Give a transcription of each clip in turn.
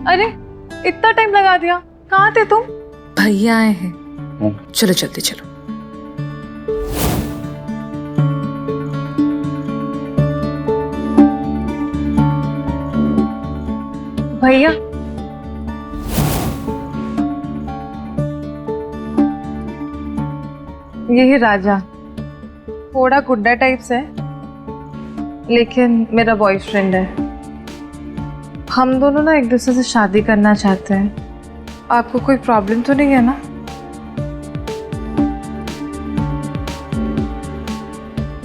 अरे इतना टाइम लगा दिया, कहाँ थे तुम? भैया आए हैं, चलो जल्दी चलो। भैया यही राजा, थोड़ा गुड्डा टाइप्स है लेकिन मेरा बॉयफ्रेंड है। हम दोनों ना एक दूसरे से शादी करना चाहते हैं। आपको कोई प्रॉब्लम तो नहीं है ना?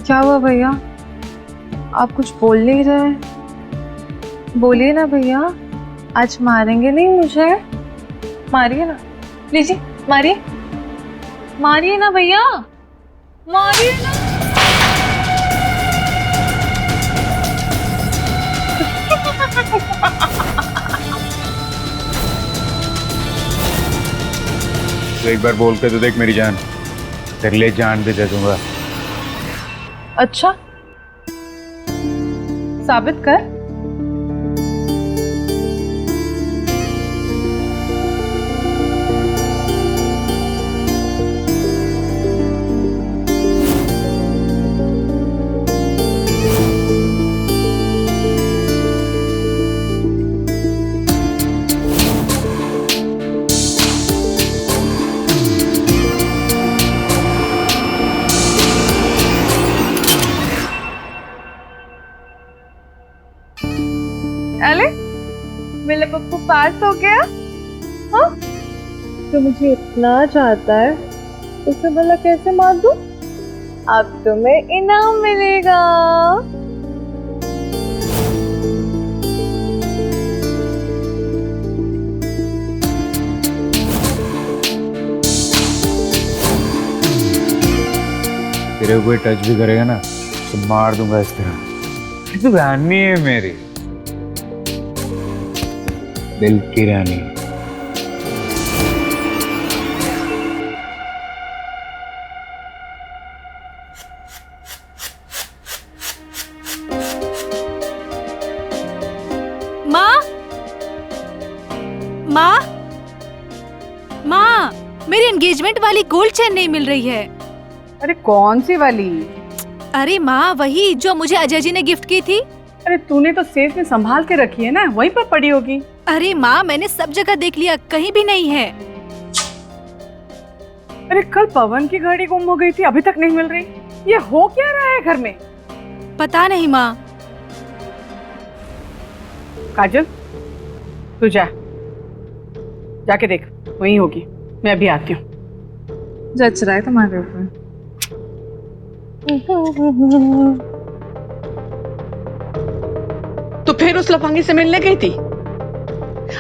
क्या हुआ भैया, आप कुछ बोल नहीं रहे? बोलिए ना भैया, आज मारेंगे नहीं मुझे? मारिए ना, लीजिए मारिए, मारिए ना भैया, मारिए ना। तो एक बार बोल के तो देख मेरी जान, तेरे लिए जान भी दे दूंगा। अच्छा, साबित कर। अरे मेरा पप्पू पास हो गया। हाँ, तो मुझे इतना चाहता है, उसे भला कैसे मार दूं? अब तुम्हें इनाम मिलेगा। तेरे को कोई टच भी करेगा ना तो मार दूंगा इस तरह। तू रानी है मेरी, दिल की रानी। माँ, माँ, माँ, मेरी एंगेजमेंट वाली गोल्ड चेन नहीं मिल रही है। अरे कौन सी वाली? अरे माँ, वही जो मुझे अजय जी ने गिफ्ट की थी। अरे तूने तो सेफ में संभाल के रखी है ना, वहीं पर पड़ी होगी। अरे माँ, मैंने सब जगह देख लिया, कहीं भी नहीं है। अरे कल पवन की घड़ी गुम हो गई थी, अभी तक नहीं मिल रही। ये हो क्या रहा है घर में? पता नहीं माँ। काजल, तू जा, जाके देख, वहीं होगी। मैं अभी आती हूँ। जच रहा है तुम्हारे ऊपर। तो फिर उस लफंगी से मिलने गई थी?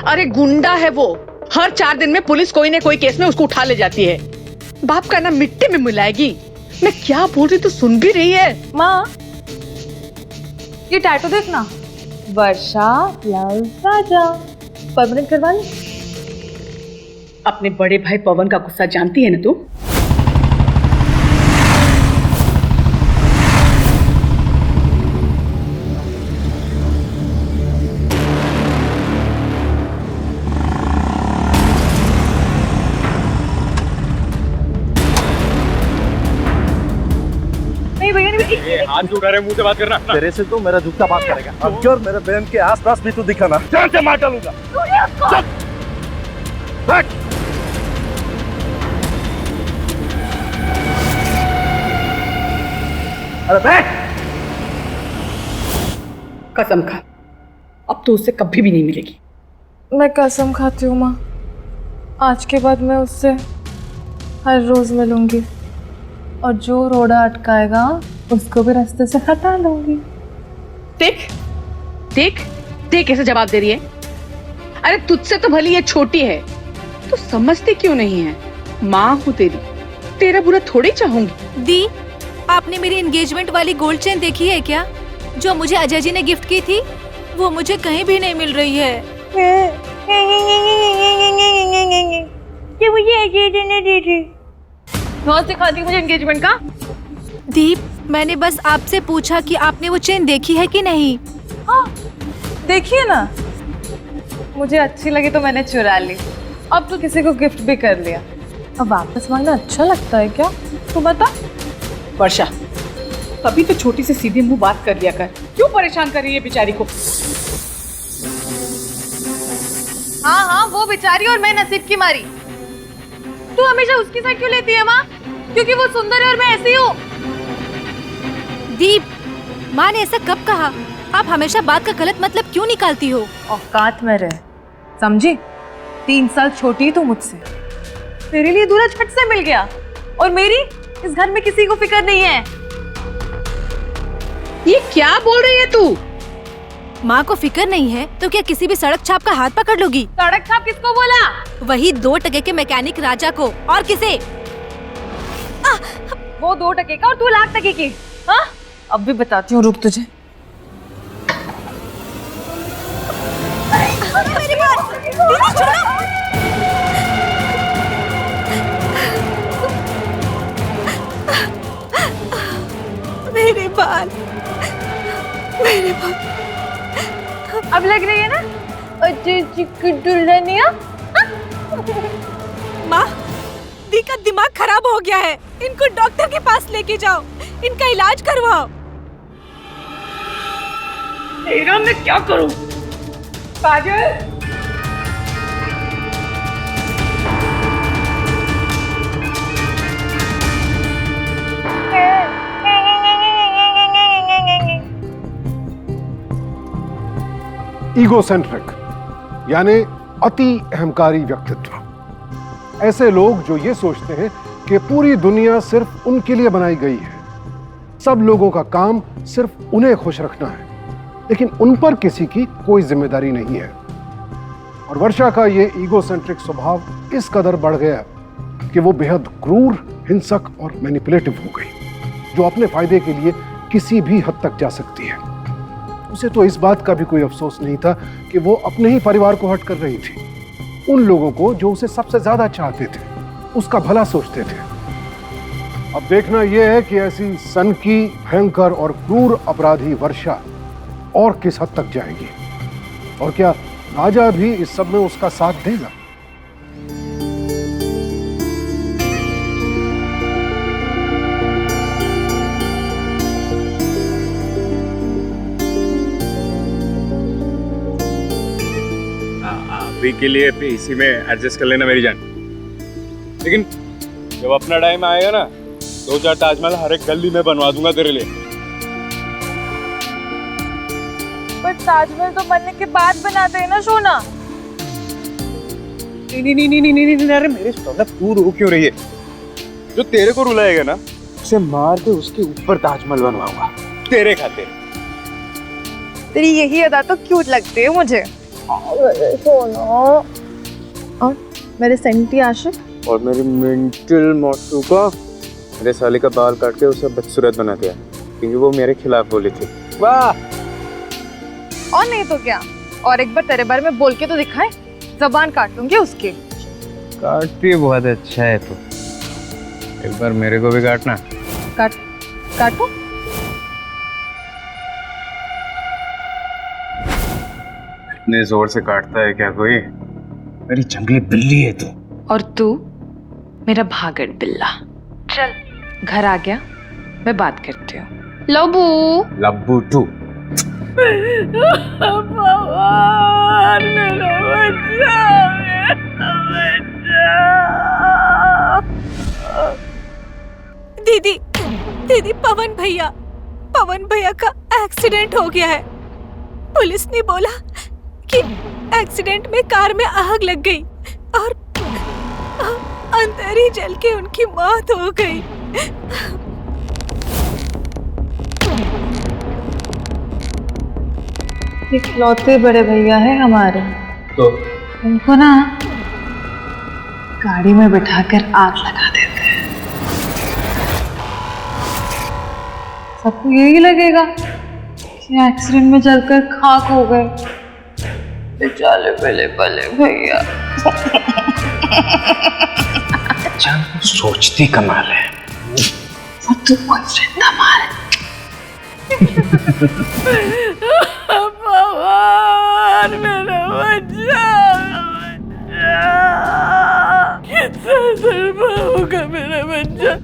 अरे गुंडा है वो, हर 4 दिन में पुलिस कोई न कोई केस में उसको उठा ले जाती है। बाप का नाम मिट्टी में मिलाएगी। मैं क्या बोल रही, तो सुन भी रही है? माँ, ये टैटू देखना, वर्षा लव राजा, परमानेंट करवा ले। अपने बड़े भाई पवन का गुस्सा जानती है ना तू? हाथ क्यों उठा रहे, मुंह से बात करना। तेरे से तो मेरा जूता बात करेगा। अब की और मेरे बहन के आसपास भी तू दिखाना, जान से मार डालूंगा। अरे बैठ। कसम खा, अब तो उससे कभी भी नहीं मिलेगी। मैं कसम खाती हूँ माँ, आज के बाद मैं उससे हर रोज मिलूंगी और जो रोड़ा अटकाएगा उसको भी रास्ते से हटा लूंगी। देख देख देख कैसे जवाब दे रही है। अरे तुझसे तो भली ये छोटी है, तो समझती क्यों नहीं है? माँ हूँ तेरी, तेरा बुरा थोड़ी चाहूंगी। दी, आपने मेरी एंगेजमेंट वाली गोल्ड चेन देखी है क्या, जो मुझे अजय जी ने गिफ्ट की थी? वो मुझे कहीं भी नहीं मिल रही है। कि मुझे अजय जी ने दी थी। रोज दिखाती मुझे एंगेजमेंट का। दीप, मैंने बस आपसे पूछा कि आपने वो चेन देखी है कि नहीं। हाँ, देखिए ना, मुझे अच्छी लगी तो मैंने चुरा ली, अब तो किसी को गिफ्ट भी कर लिया। अब वापस मांगना अच्छा लगता है क्या? तू बता। वर्षा, कभी तो छोटी से सीधे मुंह बात कर लिया कर, क्यों परेशान कर रही है बेचारी को? हाँ हाँ, वो बेचारी और मैं नसीब की मारी। तू हमेशा उसकी साइड क्यों लेती है माँ? क्योंकि वो सुंदर है और मैं ऐसी हूँ। दीप, माँ ने ऐसा कब कहा? आप हमेशा बात का गलत मतलब क्यों निकालती हो? औकात में रह, समझी? 3 साल छोटी तू मुझसे, तेरे लिए दूल्हा झट से मिल गया और मेरी इस घर में किसी को फिक्र नहीं है। ये क्या बोल रही है तू? माँ को फिक्र नहीं है तो क्या किसी भी सड़क छाप का हाथ पकड़ लोगी? सड़क छाप किसको बोला? वही 2 टके के मैकेनिक राजा को, और किसे? वो 2 टके का और तू लाख टके की। हाँ, अब भी बताती हूँ, रुक तुझे। मेरी बात, दीदी छोड़ो। मेरे बाल, मेरे बाल। अब लग रही है ना अजय जी की दुल्हनिया? माँ, दी का दिमाग खराब हो गया है, इनको डॉक्टर के पास लेके जाओ, इनका इलाज करवाओ। तेरा मैं क्या करूं? काजल, ईगोसेंट्रिक यानी अति अहंकारी व्यक्तित्व। ऐसे लोग जो ये सोचते हैं कि पूरी दुनिया सिर्फ उनके लिए बनाई गई है, सब लोगों का काम सिर्फ उन्हें खुश रखना है, लेकिन उन पर किसी की कोई जिम्मेदारी नहीं है। और वर्षा का ये ईगोसेंट्रिक स्वभाव इस कदर बढ़ गया कि वो बेहद क्रूर, हिंसक और मैनिपुलेटिव हो गई, जो अपने फायदे के लिए किसी भी हद तक जा सकती है। उसे तो इस बात का भी कोई अफसोस नहीं था कि वो अपने ही परिवार को हर्ट कर रही थी। उन लोगों को जो उसे सबसे ज्यादा चाहते थे, उसका भला सोचते थे। अब देखना यह है कि ऐसी सनकी, भयंकर और क्रूर अपराधी वर्षा और किस हद तक जाएगी, और क्या राजा भी इस सब में उसका साथ देगा। अभी के लिए इसी में एडजस्ट कर लेना मेरी जान, लेकिन जब अपना टाइम आएगा ना, 2-4 ताजमहल हर एक गली में बनवा दूंगा तेरे लिए। पर ताजमहल तो बनने के बाद बनाते हैं ना सोना। नहीं, अरे मेरे सोना, तू रो क्यों रही है? जो तेरे को रुलाएगा ना, उसे मार के उसके ऊपर ताजमहल बनवाऊंगा तेरे खातिर। तेरी यही अदा तो क्यूट लगती है मुझे। सोना और मेरे सेंटी आशिक और मेरी मेंटल मोटू का मेरे साले का बाल काट के उसे बदसूरत बना दिया, क्योंकि वो मेरे खिलाफ बोली थी। वाह! और नहीं तो क्या, और एक बार तेरे बारे में बोल के तो दिखाए, जबान काट दूंगी उसकी। काटती बहुत अच्छा है तू, एक बार मेरे को भी काटना। काटो। इतने जोर से काटता है क्या कोई? मेरी जंगली बिल्ली है तू। और तू मेरा भागड़ बिल्ला। चल, घर आ गया, मैं बात करती हूँ। लबू लब्बू टू। भगवान मेरा बच्चा, दीदी, दीदी, पवन भैया का एक्सीडेंट हो गया है। पुलिस ने बोला कि एक्सीडेंट में कार में आग लग गई और अंदर ही जल के उनकी मौत हो गई। इकलौते बड़े भैया है हमारे, तो उनको ना गाड़ी में बिठाकर आग लगा देते हैं। सबको यही लगेगा कि एक्सीडेंट में जलकर खाक हो गए। बेचारे भले भले भैया। जान को सोचती कमाल है। वो तू बॉयफ्रेंड था हमारा। भगवान मेरा बच्चा। होगा मेरा बच्चा?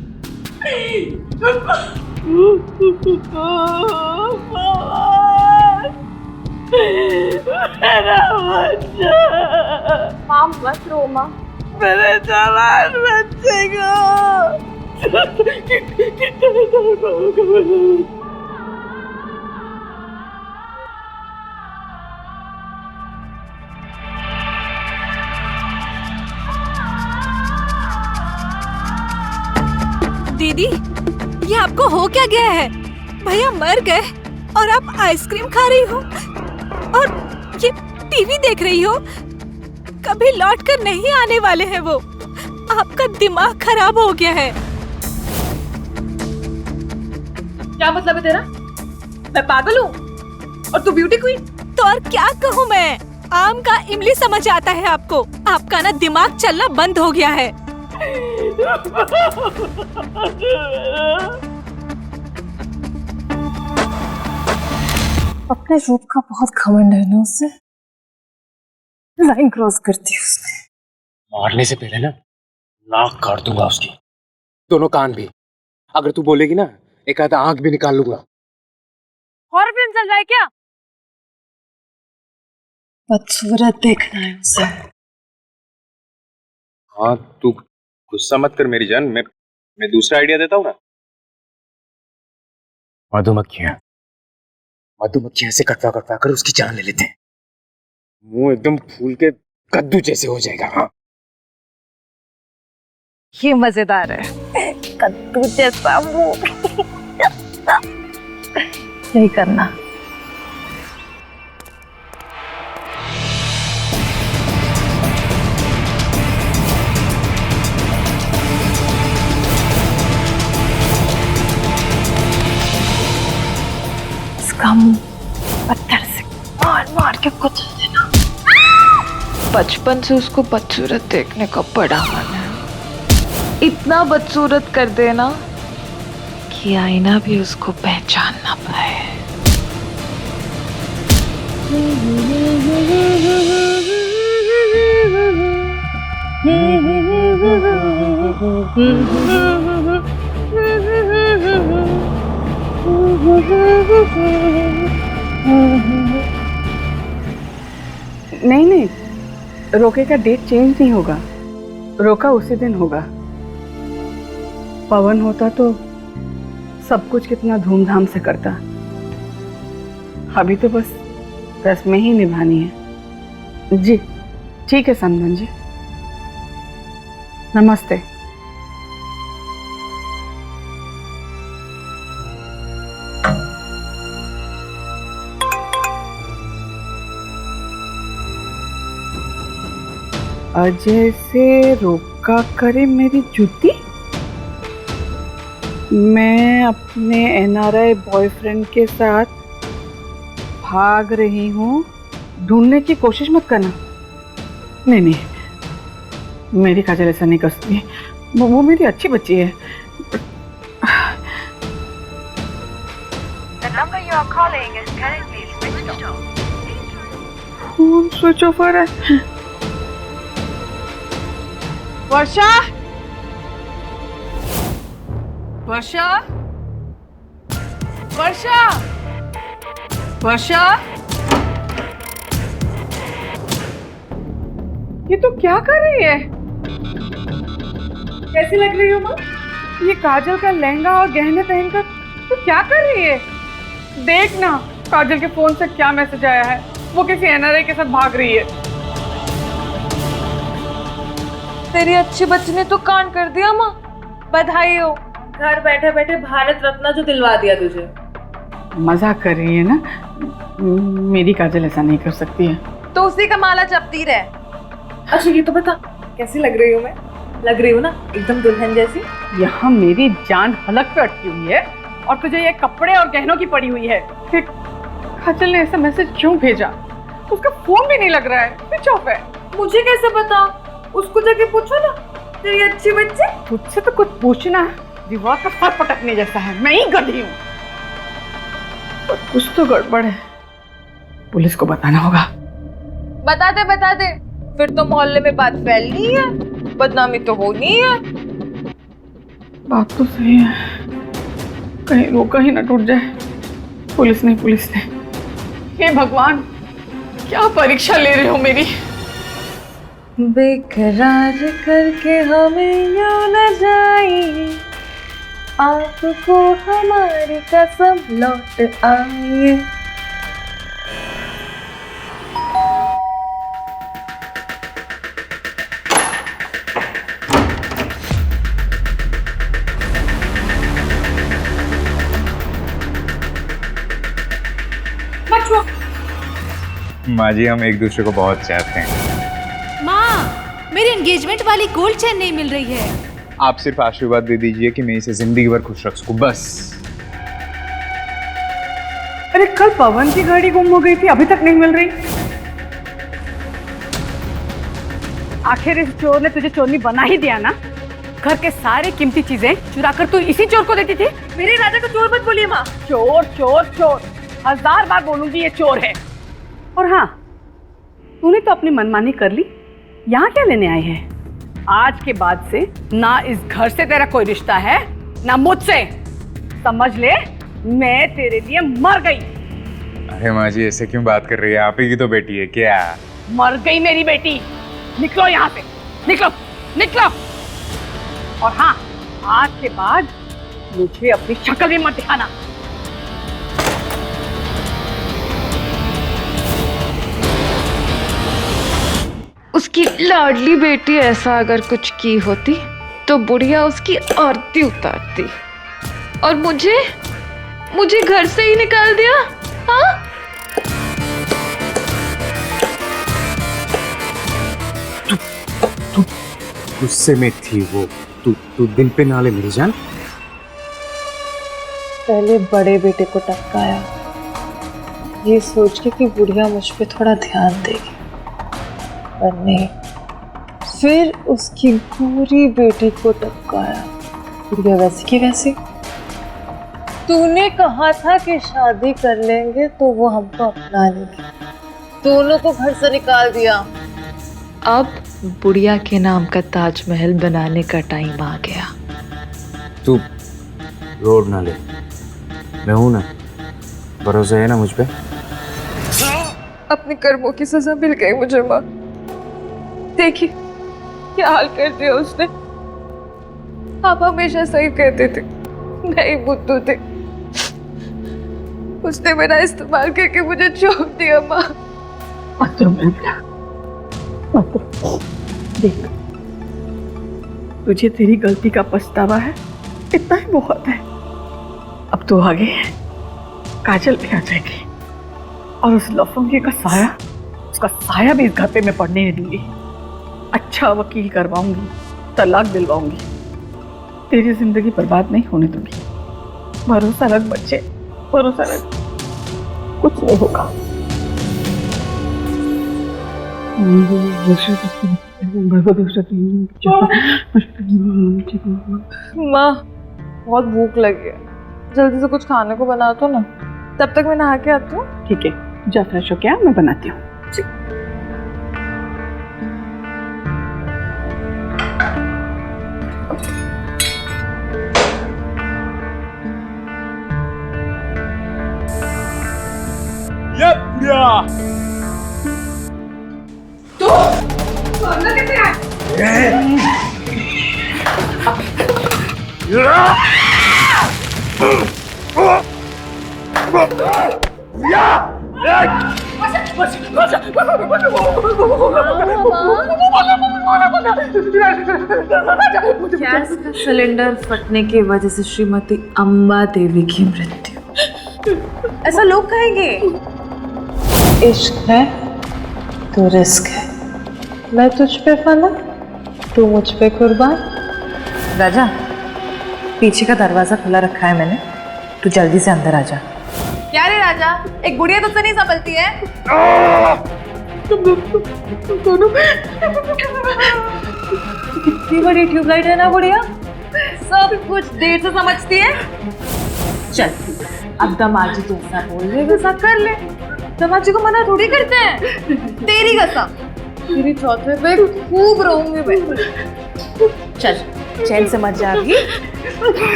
मेरा बच्चा, माँ मत रो माँ। मेरे जवान बच्चे को कितना दर्द होगा मेरे। दीदी, ये आपको हो क्या गया है? भैया मर गए और आप आइसक्रीम खा रही हो और ये टीवी देख रही हो। कभी लौट कर नहीं आने वाले हैं वो। आपका दिमाग खराब हो गया है। क्या मतलब है तेरा? मैं पागल हूँ और तू ब्यूटी क्वीन? तो और क्या कहूँ मैं? आम का इमली समझ आता है आपको? आपका ना दिमाग चलना बंद हो गया है। अपने रूप का बहुत घमंड है ना उससे। लाइन क्रॉस करती है उसने। मारने से पहले ना नाक काट दूंगा उसकी, दोनों कान भी। अगर तू बोलेगी ना एक आधा आंख भी निकाल लूंगा। हॉरर फिल्म चल रहा है क्या? बदसूरत देखना है उसे। हाँ तू गुस्सा मत कर मेरी जान, मैं दूसरा आइडिया देता हूँ ना। मधुमक्खियां से कटवा कटवा कर उसकी जान ले लेते हैं। मुंह एकदम फूल के कद्दू जैसे हो जाएगा। हाँ ये मजेदार है। कद्दू जैसा मुंह। नहीं करना। इसका मुंह पत्थर से मार मार के कुचल देना। बचपन से उसको बदसूरत देखने का बड़ा मन है। इतना बदसूरत कर देना कि आईना भी उसको पहचान ना पाए। नहीं नहीं, रोके का डेट चेंज नहीं होगा। रोका उसी दिन होगा। पवन होता तो सब कुछ कितना धूमधाम से करता। अभी तो बस रस्में ही निभानी है। जी ठीक है समधन जी, नमस्ते। अजय से रोका करे मेरी जूती। मैं अपने एनआरआई बॉयफ्रेंड के साथ भाग रही हूँ, ढूंढने की कोशिश मत करना। नहीं नहीं, मेरी काजल ऐसा नहीं कर सकती। वो मेरी अच्छी बच्ची है। फोन स्विच ऑफ हो रहा है। वर्षा, वर्षा, वर्षा, वर्षा, ये तो क्या कर रही है? कैसी लग रही हो माँ? ये काजल का लहंगा और गहने पहनकर तो क्या कर रही है? देख ना काजल के फोन से क्या मैसेज आया है। वो किसी एनआरआई के साथ भाग रही है। तेरी अच्छी बच्ची ने तो कांड कर दिया माँ। बधाई हो, घर बैठे बैठे भारत रत्न जो दिलवा दिया तुझे। मजाक कर रही है ना? मेरी काजल ऐसा नहीं कर सकती है। तो उसी का माला जपती रहे। अच्छा ये तो बता, कैसी लग रही हूँ मैं? लग रही हूँ ना एकदम दुल्हन जैसी। यहाँ मेरी जान हलक पे अटकी हुई है और तुझे ये कपड़े और गहनों की पड़ी हुई है। फिर काजल ने ऐसा मैसेज क्यों भेजा? उसका फोन भी नहीं लग रहा है, स्विच ऑफ है। मुझे कैसे पता? उसको जाके पूछो ना, तेरी अच्छी बच्ची। तुझसे तो कुछ पूछना दीवार का सर पटकने जैसा है। मैं ही गधी हूँ। पर कुछ तो गड़बड़ है, पुलिस को बताना होगा। बता दे, फिर तो मोहल्ले में बात फैलनी है, बदनामी तो होनी है। बात तो सही है, कहीं रोका ही ना टूट जाए। पुलिस ने हे भगवान, क्या परीक्षा ले रहे हो मेरी। बेकरार करके हमें यूं न जाइए, आपको हमारी कसम लौट आइए। माँ जी, हम एक दूसरे को बहुत चाहते हैं। माँ, मेरी एंगेजमेंट वाली गोल्ड चेन नहीं मिल रही है। आप सिर्फ आशीर्वाद दे दीजिए कि मैं इसे जिंदगी भर खुश रख सकूं, बस। अरे कल पवन की गाड़ी गुम हो गई थी, अभी तक नहीं मिल रही। आखिर इस चोर ने तुझे चोरनी बना ही दिया ना। घर के सारे कीमती चीजें चुरा कर तू इसी चोर को देती थी। मेरे राजा को चोर मत बोलिए माँ। चोर चोर चोर, 1000 बार बोलूंगी ये चोर है। और हाँ, तूने तो अपनी मनमानी कर ली। यहाँ क्या लेने आए हैं? आज के बाद से ना इस घर से तेरा कोई रिश्ता है ना मुझसे। समझ ले, मैं तेरे लिए मर गई। अरे माँ जी, ऐसे क्यों बात कर रही है? आप ही की तो बेटी है क्या? मर गई मेरी बेटी। निकलो यहाँ से, निकलो निकलो। और हाँ, आज के बाद मुझे अपनी शक्ल भी मत दिखाना। उसकी लाडली बेटी ऐसा अगर कुछ की होती तो बुढ़िया उसकी आरती उतारती, और मुझे घर से ही निकाल दिया। हाँ, गुस्से में थी वो। तू दिल पे ना ले मेरी जान। पहले बड़े बेटे को टपकाया, ये सोच के कि बुढ़िया मुझ पे थोड़ा ध्यान देगी, पर नहीं। फिर उसकी पूरी बेटी को टपकाया, बुढ़िया वैसी की वैसी। तूने कहा था कि शादी कर लेंगे तो वो हमको अपना लेगी, दोनों को घर से निकाल दिया। अब बुढ़िया के नाम का ताजमहल बनाने का टाइम आ गया। तू रोड ना ले, मैं हूं ना, भरोसा है ना मुझ पे? अपने कर्मों की सजा मिल गई मुझे माँ। देखिए क्या हाल कर दिया उसने। आप हमेशा सही कहते थे, नहीं बुद्धू थे। उसने मेरा इस्तेमाल करके मुझे छोड़ दिया माँ। देख, तुझे तेरी गलती का पछतावा है, इतना ही बहुत है। अब तो आगे काजल भी आ जाएगी और उस लफंगे का साया, उसका साया भी इस घर पे मैं पड़ने नहीं दूंगी। अच्छा वकील करवाऊंगी, तलाक दिलवाऊंगी, तेरी जिंदगी बर्बाद नहीं होने दूंगी। भरोसा रख बच्चे, भरोसा रख, कुछ नहीं होगा। माँ, बहुत भूख लगी है, जल्दी से कुछ खाने को बना दो ना। तब तक मैं नहा के आती हूँ। ठीक है, जा फ्रेश हो क्या, मैं बनाती हूँ। गैस का सिलेंडर फटने की वजह से श्रीमती अम्बा देवी की मृत्यु। ऐसा लोग कहेंगे। इश्क है तो रिस्क है। मैं तुझ पे फना, तू मुझ पे कुर्बान। राजा, पीछे का दरवाजा खुला रखा है मैंने, तू जल्दी से अंदर आ जा। क्या रे राजा, एक बुढ़िया तुझसे नहीं संभलती है? कितनी बड़ी ट्यूबलाइट है ना बुढ़िया, सब कुछ देर से समझती है। चल, अब दमाजी जैसा बोल रहे वैसा कर ले। दमाजी को मना थोड़ी करते हैं। तेरी कसम, तेरी चौथे पे खूब रहूंगी मैं। चल। चैन से मत जा अभी।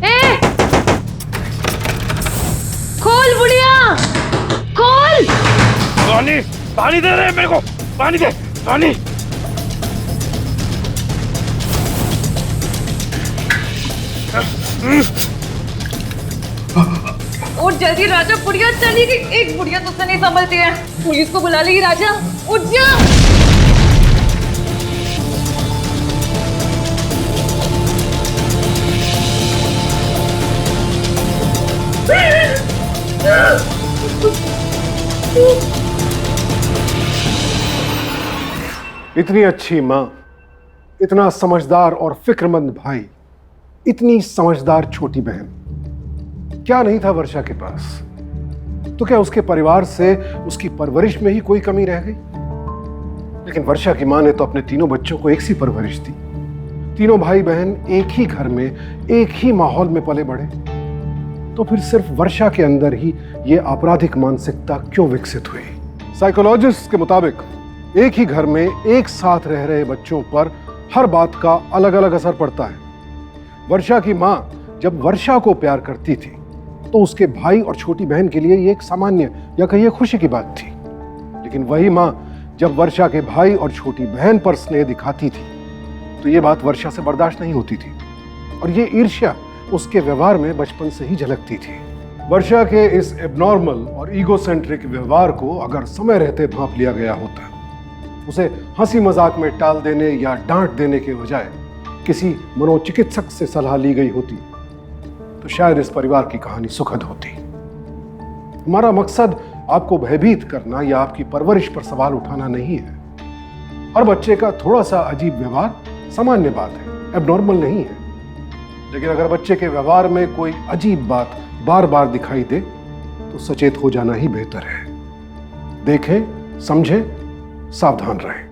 ए! खोल बुढ़िया, खोल। पानी पानी दे रहे मेरे को, पानी दे, पानी। उठ जल्दी राजा, बुढ़िया चली गई। एक बुढ़िया तुझसे नहीं संभलती है, पुलिस को बुला लेगी राजा, उठ जा। इतनी अच्छी माँ, इतना समझदार और फिक्रमंद भाई, इतनी समझदार छोटी बहन, क्या नहीं था वर्षा के पास? तो क्या उसके परिवार से उसकी परवरिश में ही कोई कमी रह गई? लेकिन वर्षा की माँ ने तो अपने तीनों बच्चों को एक सी परवरिश दी। तीनों भाई बहन एक ही घर में, एक ही माहौल में पले बढ़े। तो फिर सिर्फ वर्षा के अंदर ही ये आपराधिक मानसिकता क्यों विकसित हुई? साइकोलॉजिस्ट के मुताबिक एक ही घर में एक साथ रह रहे बच्चों पर हर बात का अलग अलग असर पड़ता है। वर्षा की माँ जब वर्षा को प्यार करती थी तो उसके भाई और छोटी बहन के लिए ये एक सामान्य या कहिए खुशी की बात थी। लेकिन वही माँ जब वर्षा के भाई और छोटी बहन पर स्नेह दिखाती थी तो ये बात वर्षा से बर्दाश्त नहीं होती थी, और ये ईर्ष्या उसके व्यवहार में बचपन से ही झलकती थी। वर्षा के इस एबनॉर्मल और ईगोसेंट्रिक व्यवहार को अगर समय रहते भांप लिया गया होता, उसे हंसी मजाक में टाल देने या डांट देने के बजाय किसी मनोचिकित्सक से सलाह ली गई होती, तो शायद इस परिवार की कहानी सुखद होती। हमारा मकसद आपको भयभीत करना या आपकी परवरिश पर सवाल उठाना नहीं है। हर बच्चे का थोड़ा सा अजीब व्यवहार सामान्य बात है, एबनॉर्मल नहीं है। लेकिन अगर बच्चे के व्यवहार में कोई अजीब बात बार बार दिखाई दे तो सचेत हो जाना ही बेहतर है। देखें, समझें, सावधान रहें।